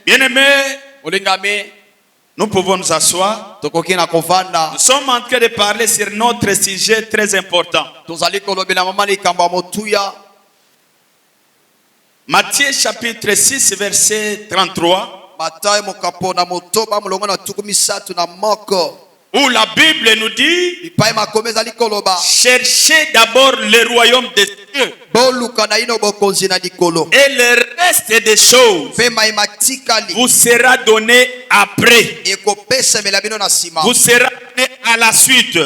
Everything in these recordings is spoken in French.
Bien-aimés, nous pouvons nous asseoir. Nous sommes en train de parler sur notre sujet très important. Matthieu chapitre 6 verset 33. Où la Bible nous dit: cherchez d'abord le royaume de Dieu et le reste des choses vous sera donné après. Vous sera donné à la suite.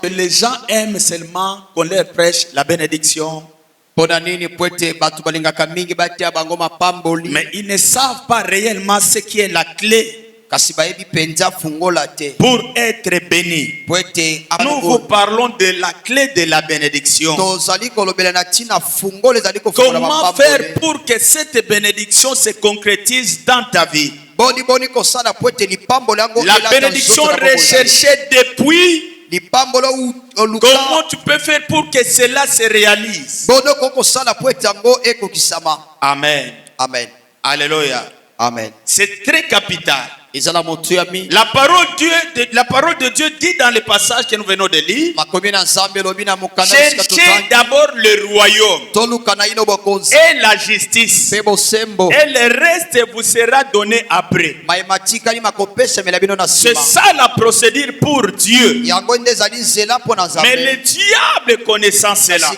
Les gens aiment seulement qu'on leur prêche la bénédiction, mais ils ne savent pas réellement ce qui est la clé pour être béni. Nous vous parlons de la clé de la bénédiction. Comment faire pour que cette bénédiction se concrétise dans ta vie? La bénédiction recherchée depuis. Comment tu peux faire pour que cela se réalise? Amen. Amen. Alléluia. Amen. C'est très capital. La parole de Dieu dit dans le passage que nous venons de lire: cherchez d'abord le royaume et la justice, et le reste vous sera donné après. C'est ça la procédure pour Dieu. Mais le diable connaissant cela,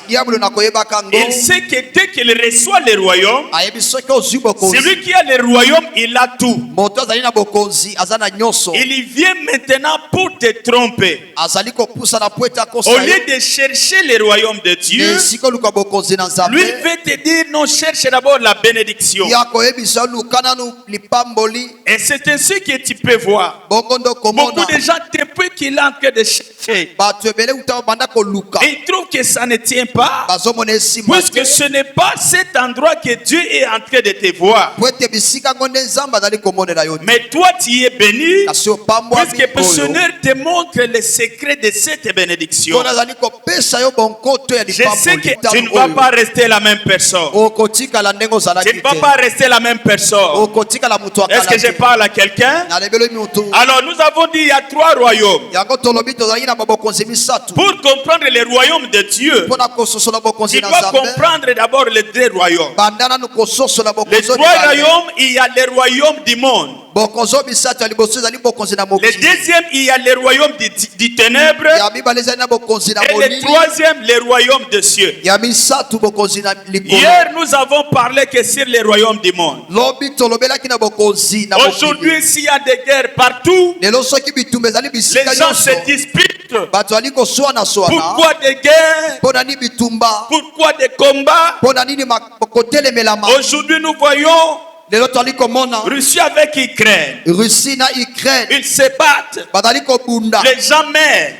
il sait que dès qu'il reçoit le royaume, celui qui a le royaume, il a tout. Il vient maintenant pour te tromper. Au lieu de chercher le royaume de Dieu, lui veut te dire: non, cherche d'abord la bénédiction. Et c'est ainsi que tu peux voir beaucoup de gens, depuis qu'il est en train de chercher, ils trouvent que ça ne tient pas, puisque ce n'est pas cet endroit que Dieu est en train de te voir. Mais toi, tu es béni, puisque le Seigneur te montre le secret de cette bénédiction. Je sais que tu ne vas pas rester la même personne. Tu ne vas pas rester la même personne. Est-ce que je parle à quelqu'un? Alors nous avons dit il y a trois royaumes. Pour comprendre le royaume de Dieu, tu dois comprendre d'abord les deux royaumes. Les trois royaumes, il y a le royaume du monde. Le deuxième, il y a le royaume du ténèbre. Et le troisième, le royaume des cieux. Hier, nous avons parlé que sur le royaume du monde. Aujourd'hui, s'il y a des guerres partout, les gens se disputent. Pourquoi des guerres? Pourquoi des combats? Aujourd'hui, nous voyons Russie avec Ukraine. Ils se battent. Les gens meurent.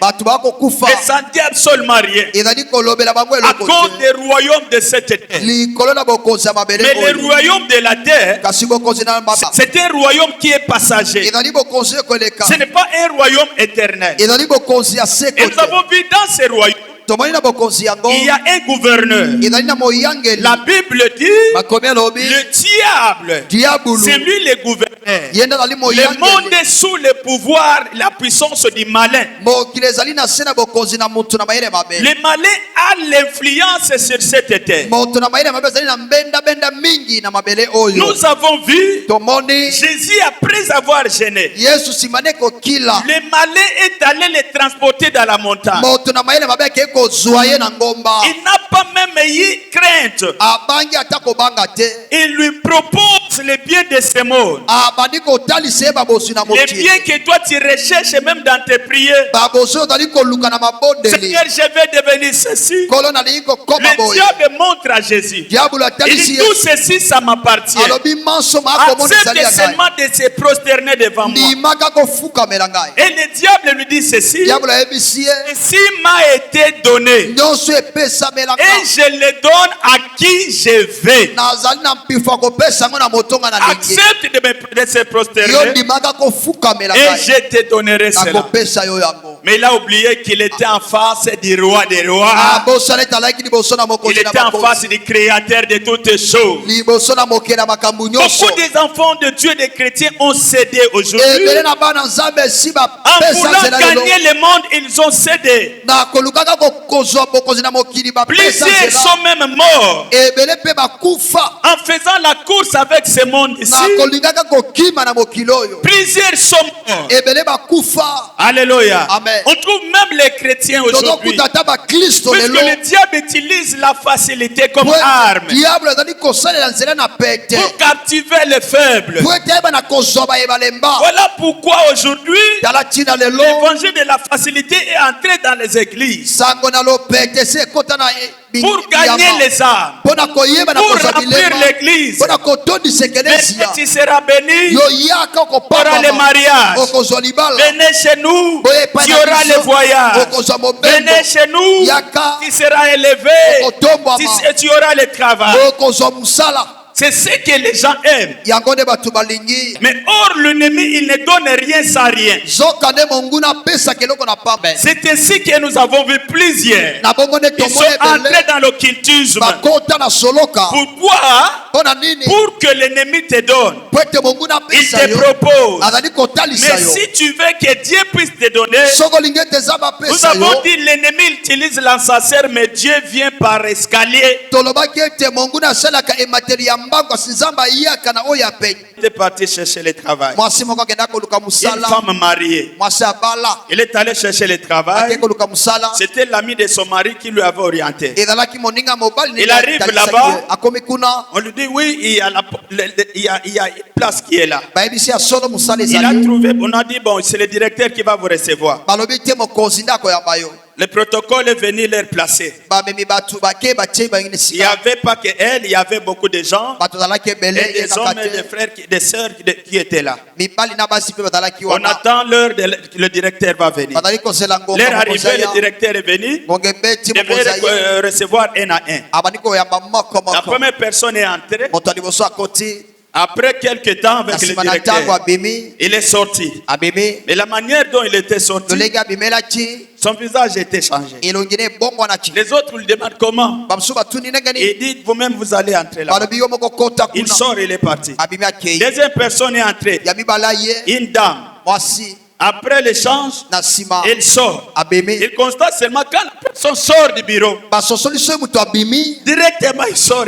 Les santé absolument rien. À cause des royaumes de cette terre. Mais le royaume de la terre, c'est un royaume qui est passager. Ce n'est pas un royaume éternel. Et nous avons vu dans ce royaume, il y a un gouverneur. La Bible dit: le diable, c'est lui le gouverneur. Le monde est sous le pouvoir, la puissance du malin. Le malin a l'influence sur cette terre. Nous avons vu Jésus, après avoir gêné, le malin est allé le transporter dans la montagne. Il n'a pas même eu crainte. Il lui propose le bien de ce monde. Le bien que toi tu recherches même dans tes prières. Seigneur, je vais devenir ceci. Le diable montre à Jésus. Il dit: tout ceci, ça m'appartient. Accepte seulement de se prosterner devant moi. Et le diable lui dit ceci: ceci m'a été donné, et je le donne à qui je veux. accepte de se prosterner et je te donnerai cela. Mais il a oublié qu'il était en face du roi des rois. Il était en face du créateur de toutes choses. Beaucoup des enfants de Dieu, des chrétiens, ont cédé aujourd'hui. En voulant gagner le monde, ils ont cédé. Plusieurs sont même morts en faisant la course avec ce monde ici. Plusieurs sont morts. Alléluia. On trouve même les chrétiens aujourd'hui. Puisque le diable utilise la facilité comme arme pour captiver les faibles. Voilà pourquoi aujourd'hui l'évangile de la facilité est entré dans les églises pour gagner les âmes, pour remplir l'église. Mais tu seras béni pour les mariages. Venez chez nous, tu auras les voyages. Venez chez nous, tu seras élevé, tu auras le travail. C'est ce que les gens aiment. Mais or, l'ennemi, il ne donne rien sans rien. C'est ainsi que nous avons vu plusieurs. Ils sont entrés dans l'occultisme. Pourquoi? Pour que l'ennemi te donne. Il te propose. Mais si tu veux que Dieu puisse te donner, nous avons dit l'ennemi utilise l'encenseur, mais Dieu vient par escalier. Il est parti chercher le travail. Une femme mariée. Il est allé chercher le travail. C'était l'ami de son mari qui lui avait orienté. Il arrive là-bas. On lui dit oui, il y a une place qui est là. Il a trouvé, on a dit bon, c'est le directeur qui va vous recevoir. Le protocole est venu les placer. Il n'y avait pas que elle, il y avait beaucoup de gens, et des hommes et des frères, des sœurs qui étaient là. On attend l'heure, le directeur va venir. L'heure arrivée, le directeur est venu. Il devait recevoir un à un. La première personne est entrée. Après quelques temps avec le directeur, il est sorti. Mais la manière dont il était sorti, son visage était changé. Les autres lui demandent comment. Il dit vous-même vous allez entrer là. Il sort, il est parti. Deuxième personne est entrée. Une dame. Après l'échange, il sort. Il constate seulement quand la personne sort du bureau, directement il sort.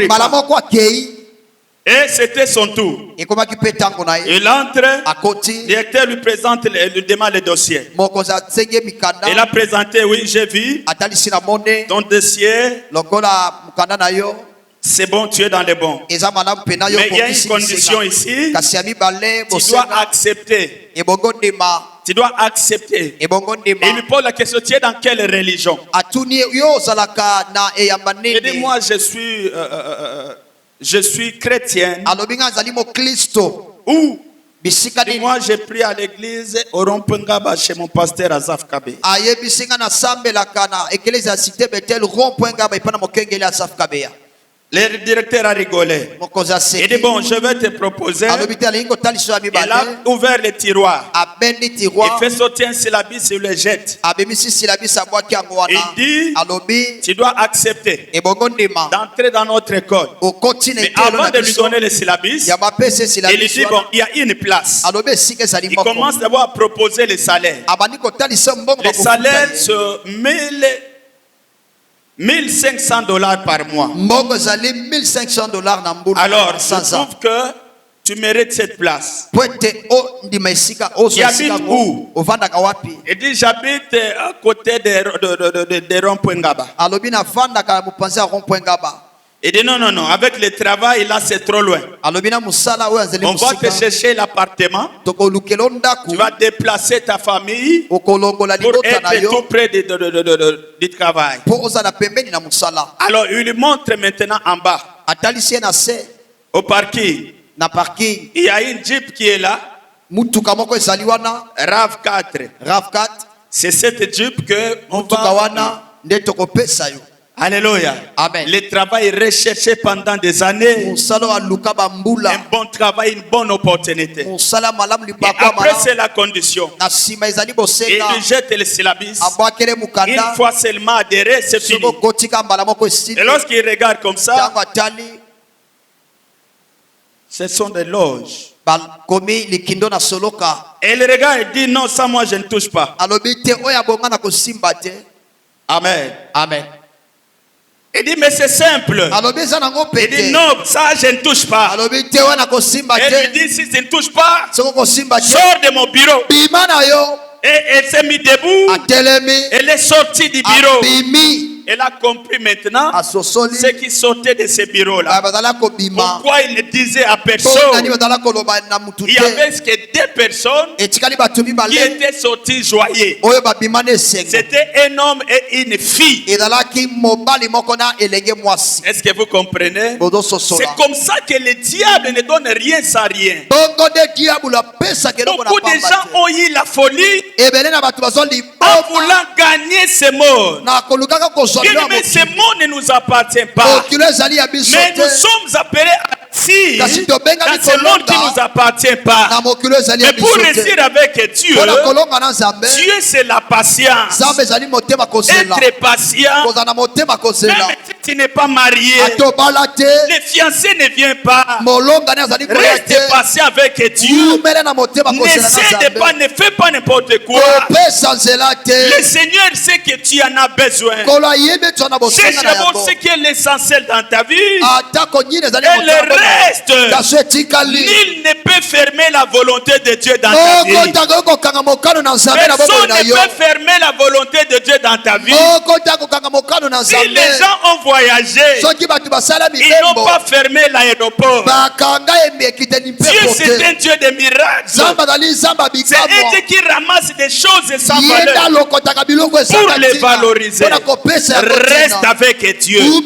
Et c'était son tour. Il entre, le directeur lui présente, lui demande le dossier. Il a présenté, oui, j'ai vu ton dossier. C'est bon, tu es dans les bons. Mais il y a une condition ici. Tu dois accepter. Tu dois accepter. Et il lui pose la question, tu es dans quelle religion? Il dit, moi je suis chrétienne. Où? Et moi j'ai pris à l'église au Rompengaba chez mon pasteur Azaf Kabe. Le directeur a rigolé. Il dit bon, je vais te proposer. Il a ouvert le tiroir. Il fait sortir un syllabus et le jette. Il dit tu dois accepter d'entrer dans notre école. Mais avant de lui donner le syllabus, il lui dit bon, il y a une place. Il commence d'abord à proposer le salaire. Le salaire c'est $1,500 par mois. Alors, je trouve que tu mérites cette place. Tu habites où? Il dit j'habite à côté de Rompengaba. Il dit non, avec le travail là c'est trop loin. On va te chercher l'appartement. Tu vas déplacer ta famille pour être tout près du travail. Alors il lui montre maintenant en bas. Au parking. Il y a une Jeep qui est là. RAV4. C'est cette Jeep que on va... Alléluia. Amen. Le travail recherché pendant des années. Un bon travail, une bonne opportunité. Et après, c'est la condition. Il rejette les syllabus. Une fois seulement adhéré, c'est fini. Et lorsqu'il regarde comme ça, ce sont des loges. Et il regarde et dit non, ça moi je ne touche pas. Amen. Amen. Il dit mais c'est simple. Il dit non, ça je ne touche pas. Et il dit si je ne touche pas, sors de mon bureau. Et elle s'est mise debout. Elle est sortie du bureau. Elle a compris maintenant ce qui sortait de ce bureau-là. Pourquoi il ne disait à personne. Il y avait que deux personnes qui étaient sorties joyeuses. C'était un homme et une fille. Est-ce que vous comprenez? C'est comme ça que le diable ne donne rien sans rien. Beaucoup de gens ont eu la folie en voulant gagner ce monde. Mais ce monde ne nous appartient pas. Mais nous sommes appelés à si dans ce monde qui ne nous appartient pas. Mais pour réussir avec Dieu, Dieu c'est la patience. Être patient. Même si tu n'es pas marié, les fiancés ne viennent pas. Reste patient avec Dieu. Ne cède pas, ne fais pas n'importe quoi. Le Seigneur sait que tu en as besoin. Cherche d'abord ce qui est l'essentiel dans ta vie. Et le reste, nul ne peut fermer la volonté de Dieu dans ta vie. Personne ne peut fermer la volonté de Dieu dans ta vie. Si les gens ont voyagé, ils n'ont pas fermé l'aéroport. Dieu c'est un Dieu de miracles. C'est un Dieu qui ramasse des choses sans valeur pour les valoriser. Reste avec Dieu. Dis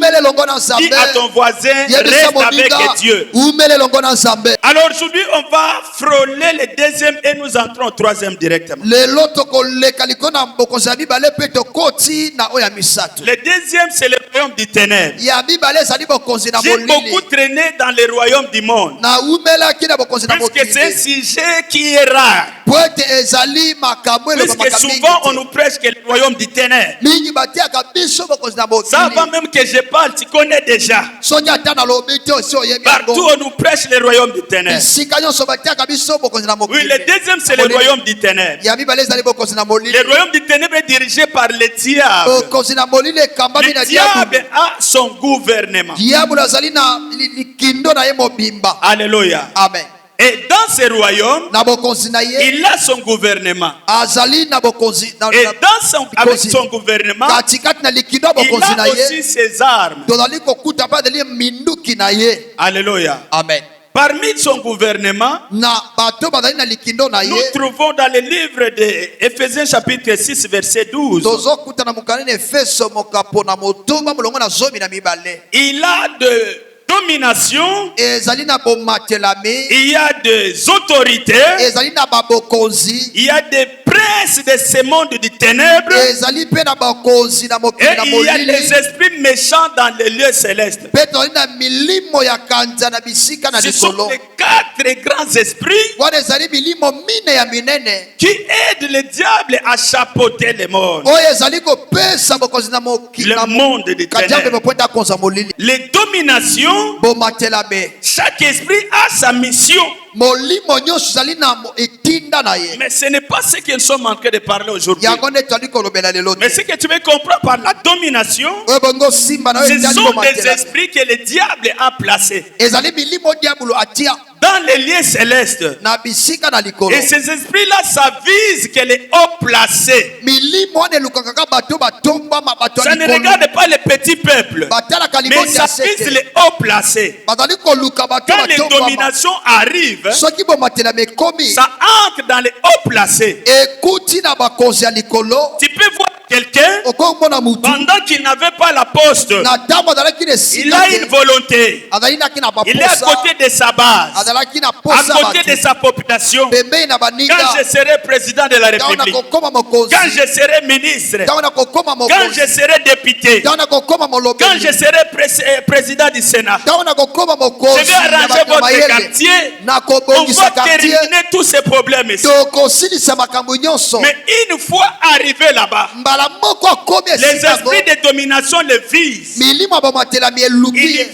à ton voisin, reste avec Dieu. Alors aujourd'hui, on va frôler le deuxième et nous entrons au troisième directement. Le deuxième, c'est le royaume du ténèbre. J'ai beaucoup traîné dans le royaume du monde. Puisque c'est un sujet qui est rare. Puisque souvent on nous prêche que le royaume du ténèbre. Ça va même que je parle, tu connais déjà. Partout on nous prêche le royaume du ténèbre. Oui, le deuxième c'est le royaume du ténèbre. Le royaume du ténèbre est dirigé par le diable. Le diable a son gouvernement. Alléluia. Amen. Et dans ce royaume, il a son gouvernement. Et avec son gouvernement, il a aussi ses armes. Alléluia. Amen. Parmi son gouvernement, nous trouvons dans le livre d'Éphésiens chapitre 6 verset 12. Il a de domination, il y a des autorités, il y a des princes de ce monde du ténèbre, et il y a des esprits méchants dans les lieux célestes. Ce sont les quatre grands esprits qui aident le diable à chapeauter le monde. Le monde du ténèbre. Les dominations. Chaque esprit a sa mission. Mais ce n'est pas ce que nous sommes en train de parler aujourd'hui. Mais ce que tu veux comprendre par la domination, ce sont des esprits que le diable a placés dans les lieux célestes. Et ces esprits-là, ça vise que les hauts placés. Ça ne regarde pas les petits peuples, mais ça vise les hauts placés. Quand les dominations arrivent, ça entre dans les hauts placés. Tu peux voir quelqu'un pendant qu'il n'avait pas la poste. Il a une volonté. Il est à côté de sa base, à côté de sa population. Quand je serai président de la République, quand je serai ministre, quand je serai député, quand je serai président du Sénat, je vais arranger votre quartier. On va terminer tous ces problèmes ici. Mais une fois arrivé là-bas, les esprits de domination les visent. Ils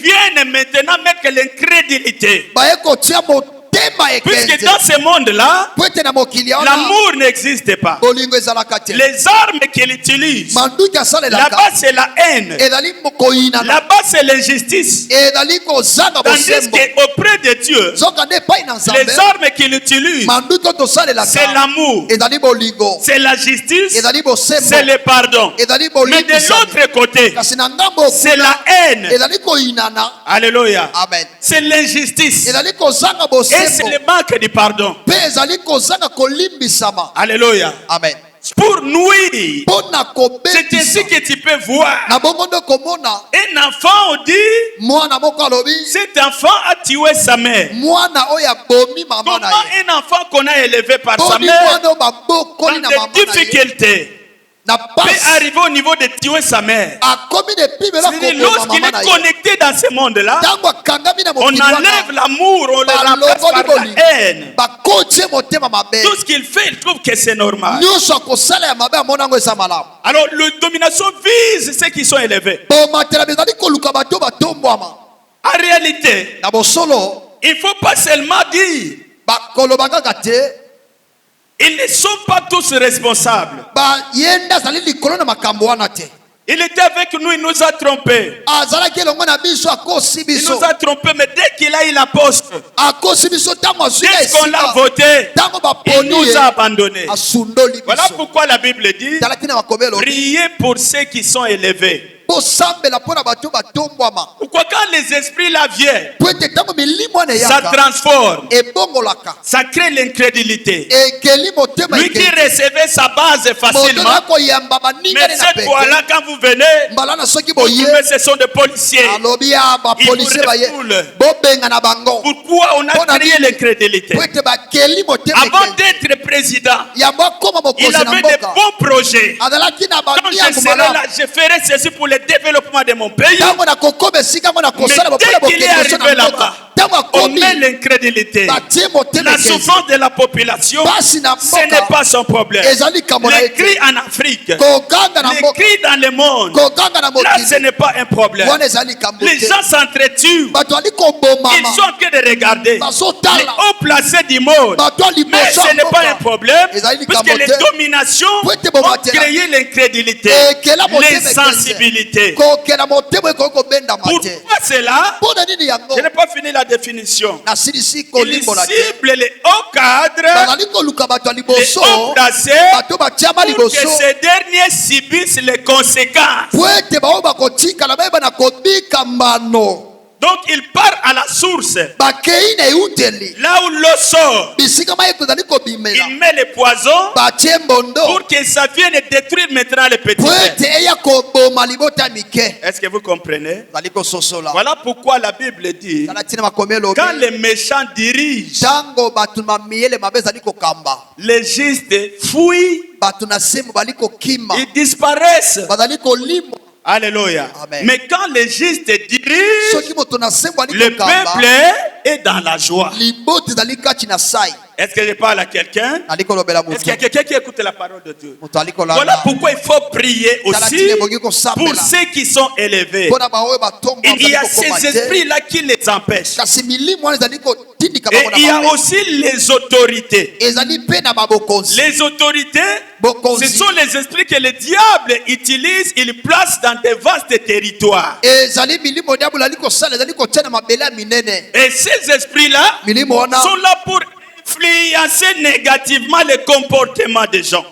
viennent maintenant mettre l'incrédulité. Puisque dans ce monde-là, l'amour n'existe pas. Les armes qu'il utilise, là-bas c'est la haine, là-bas c'est l'injustice. Tandis qu'auprès de Dieu, les armes qu'il utilise, c'est l'amour, c'est la justice, c'est le pardon. Mais de l'autre côté, c'est la haine. Alléluia. C'est l'injustice. Et c'est le manque de pardon. Alléluia. Amen. Pour nuire. C'est ainsi que tu peux voir. Un enfant, on dit, cet enfant a tué sa mère. Comment un enfant qu'on a élevé par sa mère, dans des difficultés, peut arriver au niveau de tuer sa mère. Lorsqu'il est connecté dans ce monde-là, on enlève l'amour, on le remplace par la haine. Tout ce qu'il fait, il trouve que c'est normal. Alors, la domination vise ceux qui sont élevés. En réalité, il ne faut pas seulement dire ils ne sont pas tous responsables. Il était avec nous, il nous a trompés. Il nous a trompés, mais dès qu'il a eu la poste, dès qu'on l'a voté, il nous a abandonnés. Voilà pourquoi la Bible dit, priez pour ceux qui sont élevés. Pourquoi quand les esprits là viennent, ça transforme, ça crée l'incrédulité. Lui qui recevait sa base facilement, mais cette fois-là quand vous venez, vous trouvez ce sont des policiers. Ils vous refoulent. Pourquoi on a créé l'incrédulité? Avant d'être président, il avait des bons projets. Quand je serai là, je ferai ceci pour le développement de mon pays. Mais dès qu'il est arrivé là-bas, on met l'incrédulité. La souffrance de la population, ce n'est pas son problème. Les cris en Afrique, les cris dans le monde, là ce n'est pas un problème. Les gens s'entretuent. Ils sont en train de regarder les hauts placés du monde. Mais ce n'est pas un problème, puisque les dominations ont créé l'incrédulité, l'insensibilité. Pourquoi c'est là? Je n'ai pas fini la définition. Il cible les hauts cadres, les hauts placés, pour que ces derniers subissent les conséquences. Donc il part à la source. Là où l'eau sort, il met le poison pour que ça vienne détruire maintenant les petits. Est-ce que vous comprenez? Voilà pourquoi la Bible dit, quand les méchants dirigent, les justes fuient, ils disparaissent. Alléluia. Amen. Mais quand les justes dirigent, le peuple est dans la joie. Est-ce que je parle à quelqu'un? Est-ce qu'il y a quelqu'un qui écoute la parole de Dieu? Voilà pourquoi il faut prier aussi pour ceux qui sont élevés. Et il y a ces esprits-là qui les empêchent. Et il y a aussi les autorités. Les autorités, ce sont les esprits que le diable utilise, il place dans des vastes territoires. Et ces esprits-là sont là pour influencer négativement le comportement des gens.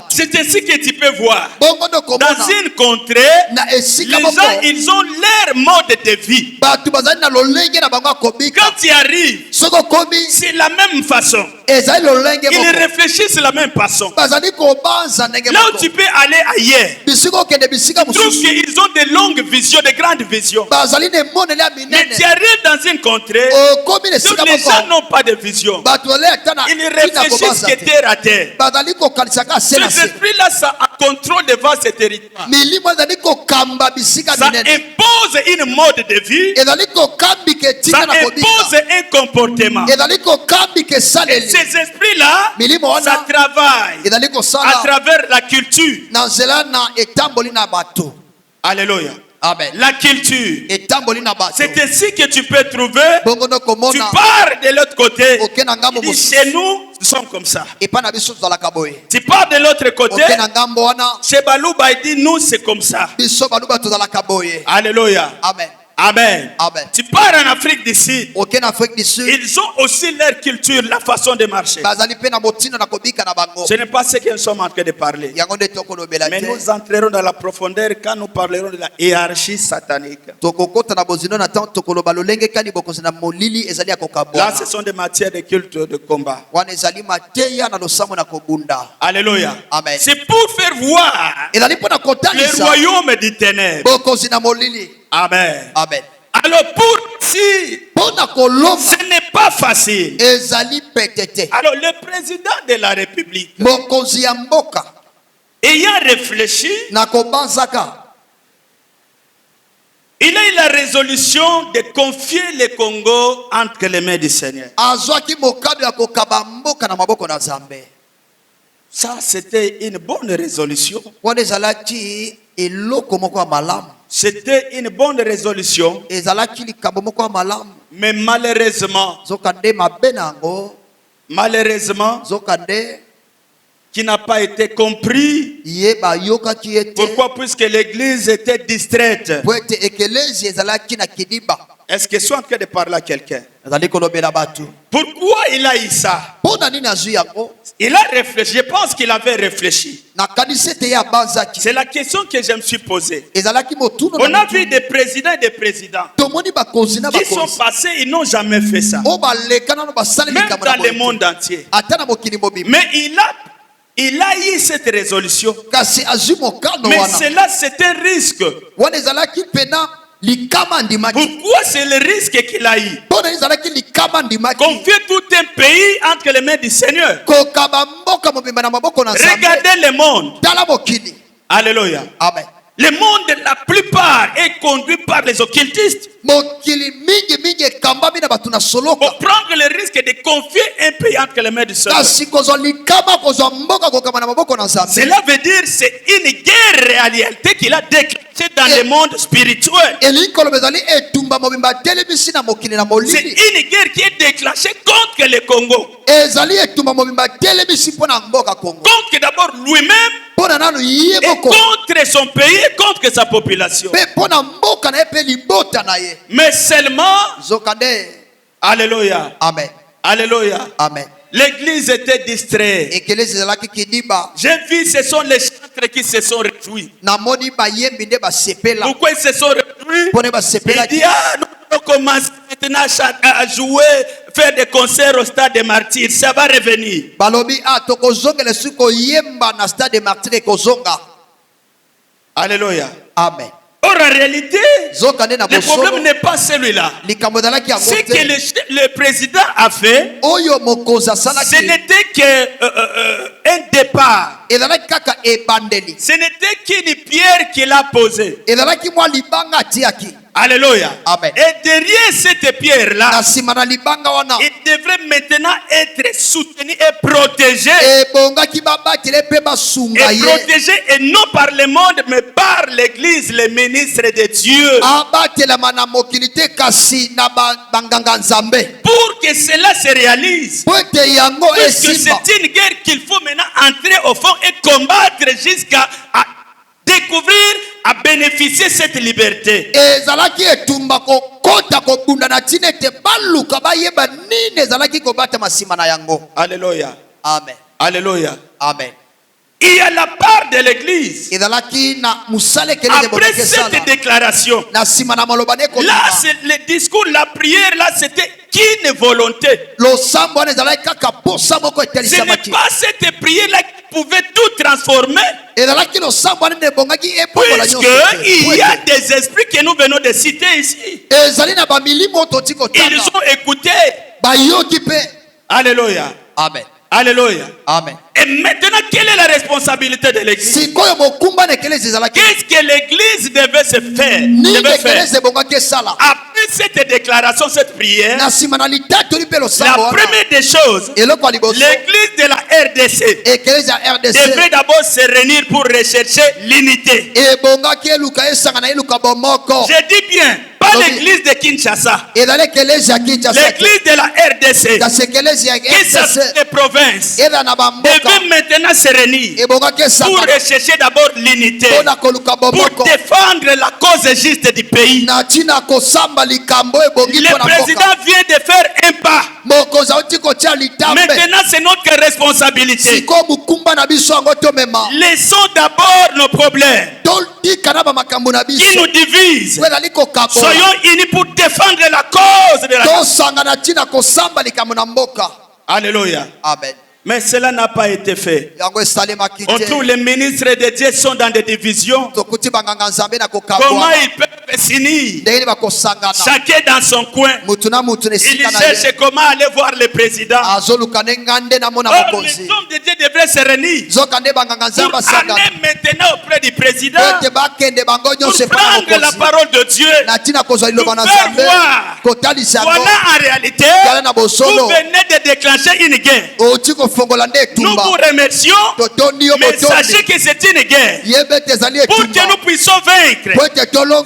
C'est ainsi que tu peux voir. Dans une contrée, les gens, ils ont leur mode de vie. Quand tu arrives, c'est la même façon. Ils réfléchissent de la même façon. Là où tu peux aller ailleurs, tu trouves qu'ils ont de longues visions, de grandes visions. Mais tu arrives dans une contrée où les gens n'ont pas de vision. Ils réfléchissent que terre à terre. Cet esprit-là, ça contrôle devant ce territoire. Ça impose une mode de vie. Ça impose un comportement. Et ces esprits-là, ça travaille à travers la culture. Alléluia. Amen. La culture. C'est ainsi que tu peux trouver. Tu pars de l'autre côté. Chez nous sommes comme ça. Tu pars de l'autre côté. Chez Balouba, il dit nous c'est comme ça. Alléluia. Amen. Amen. Amen. Tu pars en Afrique du Sud. Ils ont aussi leur culture, la façon de marcher. Ce n'est pas ce que nous sommes en train de parler. Mais nous entrerons dans la profondeur quand nous parlerons de la hiérarchie satanique. Là, ce sont des matières de culte de combat. Alléluia. Amen. C'est pour faire voir le royaume des ténèbres. Amen. Amen. Alors pour si ce n'est pas facile. Alors le président de la République ayant réfléchi, il a eu la résolution de confier le Congo entre les mains du Seigneur. Ça c'était une bonne résolution. C'était une bonne résolution. Mais malheureusement, qui n'a pas été compris. Pourquoi? Puisque l'église était distraite. Est-ce que je suis en train de parler à quelqu'un? Pourquoi il a eu ça? Il a réfléchi. Je pense qu'il avait réfléchi. C'est la question que je me suis posée. On a vu des présidents et des présidents qui sont passés, ils n'ont jamais fait ça. Même dans le monde entier. Mais il a eu cette résolution. Mais cela, c'est un risque. Pourquoi c'est le risque qu'il a eu? Confier tout un pays entre les mains du Seigneur. Regardez le monde. Alléluia. Amen. Le monde, la plupart, est conduit par les occultistes. Pour prendre le risque de confier un pays entre les mains du Seigneur. Cela veut dire que c'est une guerre réalité qu'il a déclenchée dans le monde spirituel. C'est une guerre qui est déclenchée contre le Congo. Contre d'abord lui-même. Et contre son pays et contre sa population. Mais seulement, alléluia, amen. Alléluia, amen. L'église était distraite. J'ai vu, ce sont les chantres qui se sont réjouis. Pourquoi ils se sont réjouis? Il dit, nous commençons maintenant à jouer, faire des concerts au stade des martyrs. Ça va revenir. Alléluia. Amen. Or, en réalité, le problème n'est pas celui-là. Ce que le président a fait, ce n'était qu'un départ. Ce n'était qu'une pierre qu'il a posée. Alléluia. Amen. Et derrière cette pierre-là, il devrait maintenant être soutenu et protégé. Et protégé, et non par le monde, mais par l'église, les ministres de Dieu. Pour que cela se réalise. Puisque c'est une guerre qu'il faut maintenant entrer au fond et combattre jusqu'à découvrir, à bénéficier cette liberté. Alléluia. Amen. Alléluia. Amen. Il y a la part de l'église. Après cette déclaration, là, c'est le discours, la prière, là, c'était qu'une volonté. Ce n'est pas cette prière-là qui pouvait tout transformer. Puisqu'il y a des esprits que nous venons de citer ici. Ils ont écouté. Alléluia. Amen. Alléluia. Amen. Et maintenant, quelle est la responsabilité de l'église? Qu'est-ce que l'église devait se faire? Après cette déclaration, cette prière, la première des choses, l'église de la RDC devrait d'abord se réunir pour rechercher l'unité. Je dis bien, pas l'église de Kinshasa, l'église de la RDC, qui s'appelle les provinces, devait maintenant se réunir pour rechercher d'abord l'unité, pour défendre la cause juste du pays. Le président vient de faire un pas. Maintenant, c'est notre responsabilité. Laissons d'abord nos problèmes qui nous divisent. Soyons unis pour défendre la cause de la. Alléluia. Amen. Mais cela n'a pas été fait. On trouve les ministres de Dieu sont dans des divisions. Comment ils peuvent s'unir? Chacun dans son coin. Ils cherchent comment aller voir le président. Les hommes de Dieu devraient se réunir pour aller maintenant auprès du président pour prendre la parole de Dieu, pour faire voir. Voilà en réalité, vous venez de déclencher une guerre. Nous vous remercions, mais sachez que c'est une guerre. Pour que nous puissions vaincre,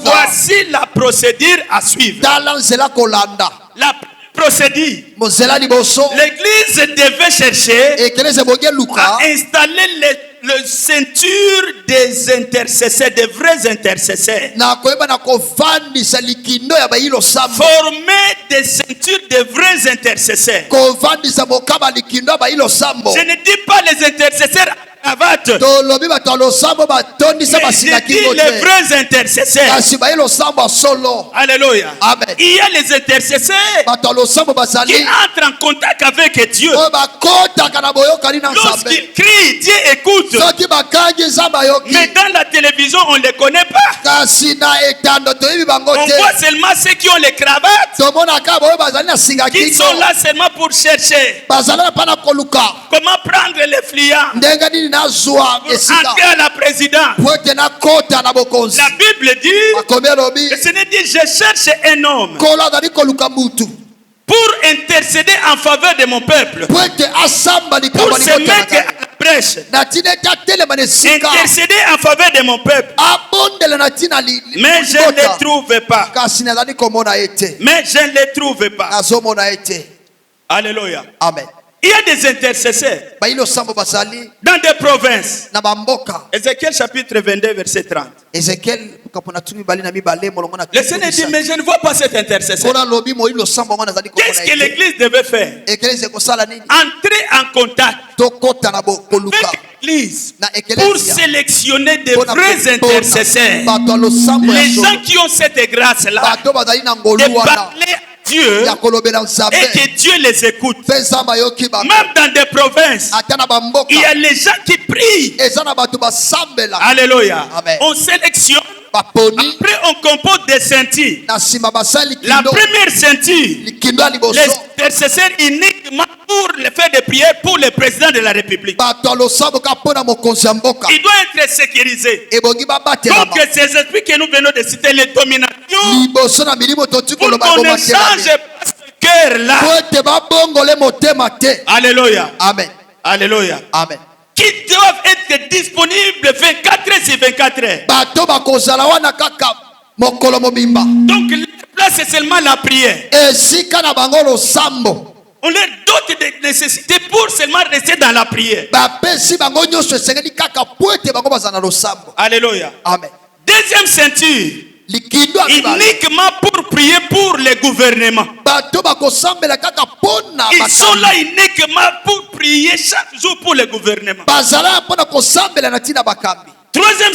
voici la procédure à suivre. La procédure. L'église devait chercher à installer le ceinture des intercesseurs, des vrais intercesseurs. Former des ceintures de vrais intercesseurs. Je ne dis pas les intercesseurs cravate, mais je dis les vrais intercesseurs. Alléluia. Amen. Il y a les intercesseurs qui entrent en contact avec Dieu. Lorsqu'ils crient, Dieu écoute. Mais dans la télévision, on ne les connaît pas. On voit seulement ceux qui ont les cravates, qui sont là seulement pour chercher comment prendre les fliants pour entrer à la présidence. La Bible dit que ce n'est dit je cherche un homme pour intercéder en faveur de mon peuple, pour se mettre à la brèche, intercéder en faveur de mon peuple. Mais je ne les trouve pas. Mais je ne les trouve pas. Alléluia. Amen. Il y a des intercesseurs dans des provinces. Ézéchiel chapitre 22 verset 30. Le Seigneur dit, mais je ne vois pas cet intercesseur. Qu'est-ce que l'église devait faire? Entrer en contact avec l'église pour sélectionner des vrais intercesseurs. Les gens qui ont cette grâce-là de parler Dieu et que Dieu les écoute. Même dans des provinces, il y a les gens qui prient. Alléluia. Amen. On sélectionne. Après on compose des ceintures. La première ceinture, les intercesseurs uniquement pour le faire des prières pour le président de la République. Il doit être sécurisé. Donc ces esprits que nous venons de citer, les dominations, pour qu'on ne change pas ce cœur-là. Alléluia. Amen. Alléluia. Amen. Qui doivent être disponibles 24 heures sur 24 heures. Donc la place c'est seulement la prière. On leur dote des nécessités pour seulement rester dans la prière. Alléluia. Amen. Deuxième ceinture, uniquement pour prier pour les gouvernements. gouvernement. Ils sont là uniquement pour prier chaque jour pour le gouvernement. Troisième,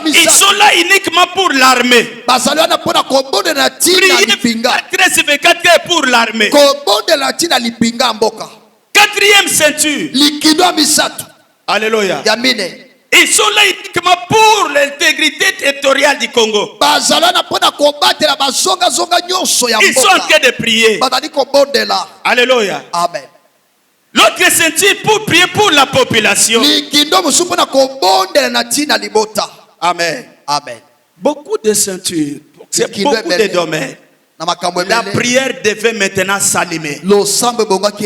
ils sont là uniquement pour l'armée. Priez 24 heures pour l'armée. Quatrième ceinture. Alléluia. Ils sont là uniquement pour l'intégrité territoriale du Congo. Ils sont en train de prier. Alléluia. Amen. L'autre ceinture pour prier pour la population. Amen. Amen. Beaucoup de ceintures. C'est beaucoup de domaines. La prière devait maintenant s'allumer.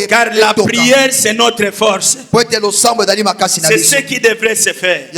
Car la prière, c'est notre force. C'est ce qui devrait se faire.